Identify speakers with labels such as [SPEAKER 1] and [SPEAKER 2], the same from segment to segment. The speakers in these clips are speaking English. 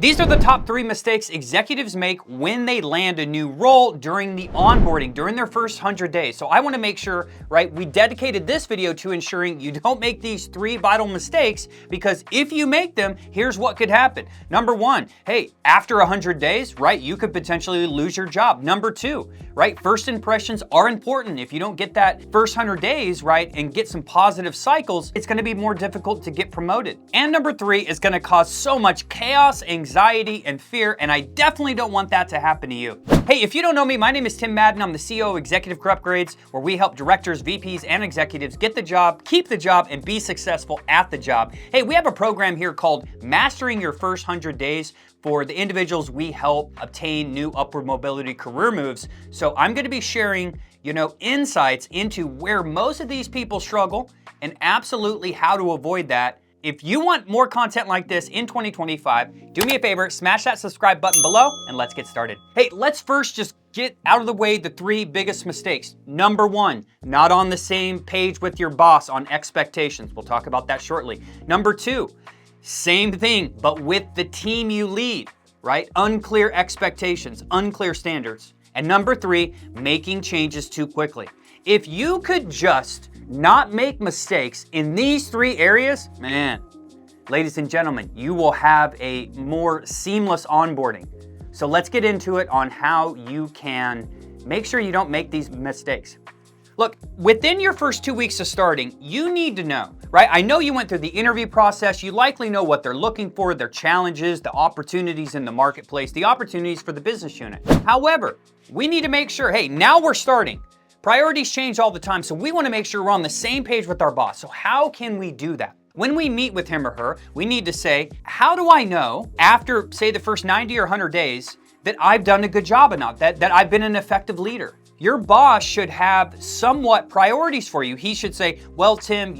[SPEAKER 1] These are the top 3 mistakes executives make when they land a new role during the onboarding, during their first 100 days. So I want to make sure, right, we dedicated this video to ensuring you don't make these 3 vital mistakes, because if you make them, here's what could happen. Number 1, hey, after 100 days, right, you could potentially lose your job. Number 2, right, first impressions are important. If you don't get that first 100 days, right, and get some positive cycles, it's going to be more difficult to get promoted. And number 3 is going to cause so much chaos, anxiety, and fear, and I definitely don't want that to happen to you. Hey, if you don't know me, my name is Tim Madden. I'm the CEO of Executive Career Upgrades, where we help directors, VPs, and executives get the job, keep the job, and be successful at the job. Hey, we have a program here called Mastering Your First 100 Days for the individuals we help obtain new upward mobility career moves. So I'm going to be sharing, insights into where most of these people struggle and absolutely how to avoid that. If you want more content like this in 2025, do me a favor, smash that subscribe button below and let's get started. Hey, let's first just get out of the way the 3 biggest mistakes. Number 1, not on the same page with your boss on expectations. We'll talk about that shortly. Number 2, same thing, but with the team you lead, right? Unclear expectations, unclear standards. And number 3, making changes too quickly. If you could just not make mistakes in these 3 areas, man, ladies and gentlemen, you will have a more seamless onboarding. So let's get into it on how you can make sure you don't make these mistakes. Look, within your first 2 weeks of starting, you need to know, right? I know you went through the interview process. You likely know what they're looking for, their challenges, the opportunities in the marketplace, the opportunities for the business unit. However, we need to make sure, hey, now we're starting. Priorities change all the time, so we want to make sure we're on the same page with our boss. So how can we do that? When we meet with him or her, we need to say, how do I know after, say, the first 90 or 100 days that I've done a good job enough, that I've been an effective leader? Your boss should have somewhat priorities for you. He should say, well, Tim,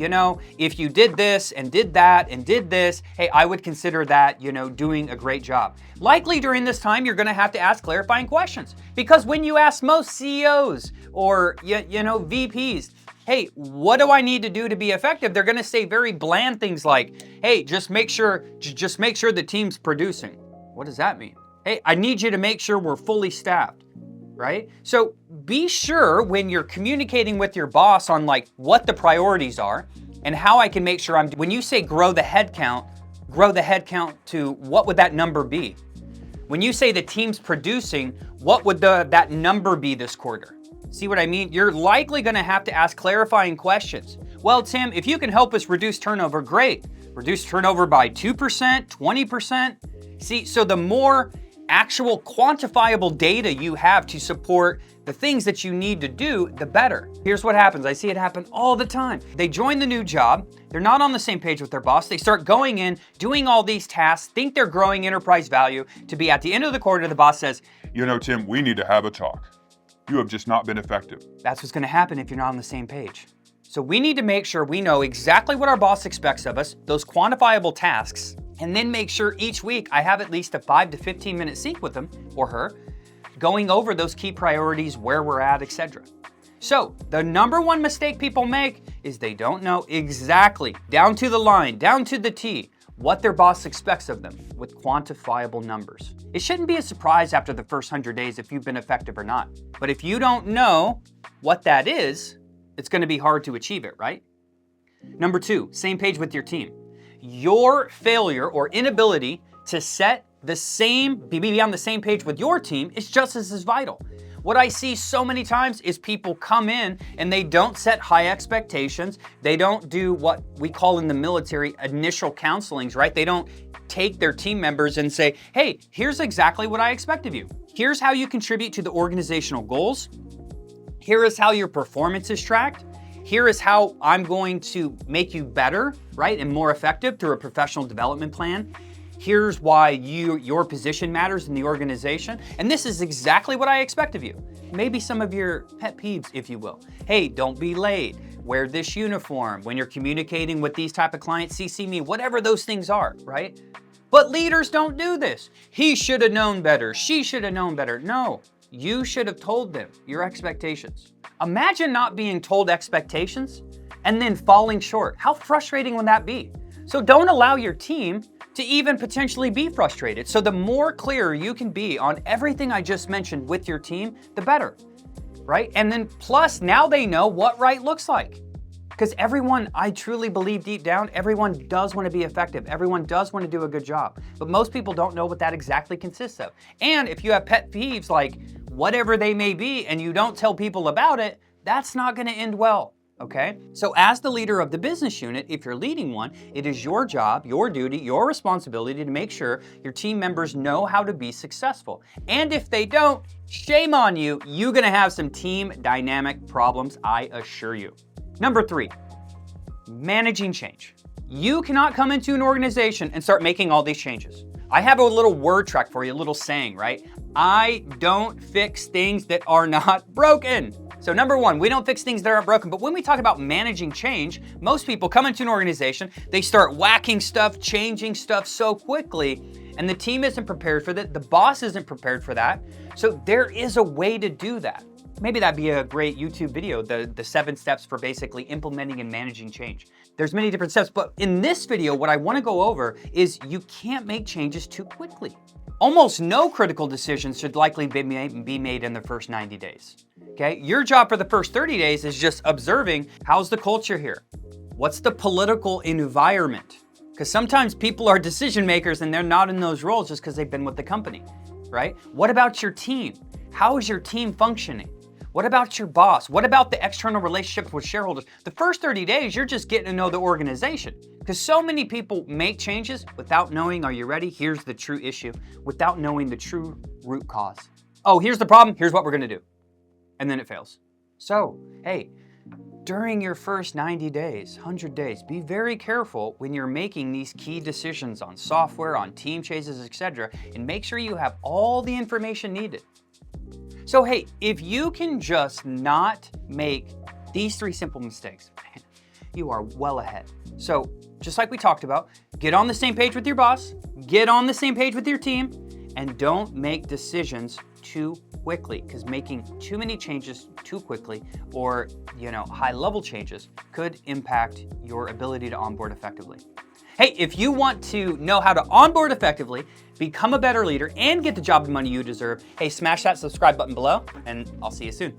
[SPEAKER 1] if you did this and did that and did this, hey, I would consider that, doing a great job. Likely during this time, you're gonna have to ask clarifying questions, because when you ask most CEOs or, VPs, hey, what do I need to do to be effective? They're gonna say very bland things like, hey, just make sure the team's producing. What does that mean? Hey, I need you to make sure we're fully staffed. Right? So be sure when you're communicating with your boss on what the priorities are and how I can make sure when you say grow the headcount to what would that number be? When you say the team's producing, what would that number be this quarter? See what I mean? You're likely gonna have to ask clarifying questions. Well, Tim, if you can help us reduce turnover, great. Reduce turnover by 2%, 20%. See, so the more actual quantifiable data you have to support the things that you need to do, the better. Here's what happens. I see it happen all the time. They join the new job. They're not on the same page with their boss. They start going in, doing all these tasks, think they're growing enterprise value, to be at the end of the quarter, the boss says,
[SPEAKER 2] Tim, we need to have a talk. You have just not been effective.
[SPEAKER 1] That's what's gonna happen if you're not on the same page. So we need to make sure we know exactly what our boss expects of us, those quantifiable tasks, and then make sure each week I have at least a 5 to 15 minute sync with him or her, going over those key priorities, where we're at, etc. So the number 1 mistake people make is they don't know exactly, down to the line, down to the T, what their boss expects of them with quantifiable numbers. It shouldn't be a surprise after the first 100 days if you've been effective or not. But if you don't know what that is, it's gonna be hard to achieve it, right? Number 2, same page with your team. Your failure or inability to be on the same page with your team is just as vital. What I see so many times is people come in and they don't set high expectations. They don't do what we call in the military initial counselings, right? They don't take their team members and say, hey, here's exactly what I expect of you. Here's how you contribute to the organizational goals. Here is how your performance is tracked. Here is how I'm going to make you better, right, and more effective through a professional development plan. Here's why your position matters in the organization. And this is exactly what I expect of you. Maybe some of your pet peeves, if you will. Hey, don't be late. Wear this uniform. When you're communicating with these type of clients, CC me, whatever those things are, right? But leaders don't do this. He should have known better. She should have known better. No, you should have told them your expectations. Imagine not being told expectations and then falling short. How frustrating would that be? So don't allow your team to even potentially be frustrated. So the more clear you can be on everything I just mentioned with your team, the better, right? And then plus now they know what right looks like. Because everyone, I truly believe deep down, everyone does want to be effective. Everyone does want to do a good job. But most people don't know what that exactly consists of. And if you have pet peeves, like whatever they may be, and you don't tell people about it, that's not going to end well, okay? So as the leader of the business unit, if you're leading one, it is your job, your duty, your responsibility to make sure your team members know how to be successful. And if they don't, shame on you. You're going to have some team dynamic problems, I assure you. Number 3, managing change. You cannot come into an organization and start making all these changes. I have a little word track for you, a little saying, right? I don't fix things that are not broken. So number 1, we don't fix things that aren't broken. But when we talk about managing change, most people come into an organization, they start whacking stuff, changing stuff so quickly, and the team isn't prepared for that. The boss isn't prepared for that. So there is a way to do that. Maybe that'd be a great YouTube video, the 7 steps for basically implementing and managing change. There's many different steps, but in this video, what I wanna go over is you can't make changes too quickly. Almost no critical decisions should likely be made in the first 90 days, okay? Your job for the first 30 days is just observing, how's the culture here? What's the political environment? Because sometimes people are decision makers and they're not in those roles just because they've been with the company, right? What about your team? How is your team functioning? What about your boss? What about the external relationships with shareholders? The first 30 days, you're just getting to know the organization. Because so many people make changes without knowing, are you ready? Here's the true issue, without knowing the true root cause. Oh, here's the problem, here's what we're gonna do. And then it fails. So, hey, during your first 90 days, 100 days, be very careful when you're making these key decisions on software, on team changes, etc., and make sure you have all the information needed. So hey, if you can just not make these 3 simple mistakes, man, you are well ahead. So just like we talked about, get on the same page with your boss, get on the same page with your team, and don't make decisions too quickly, because making too many changes too quickly or high level changes could impact your ability to onboard effectively. Hey, if you want to know how to onboard effectively, become a better leader, and get the job and money you deserve, hey, smash that subscribe button below, and I'll see you soon.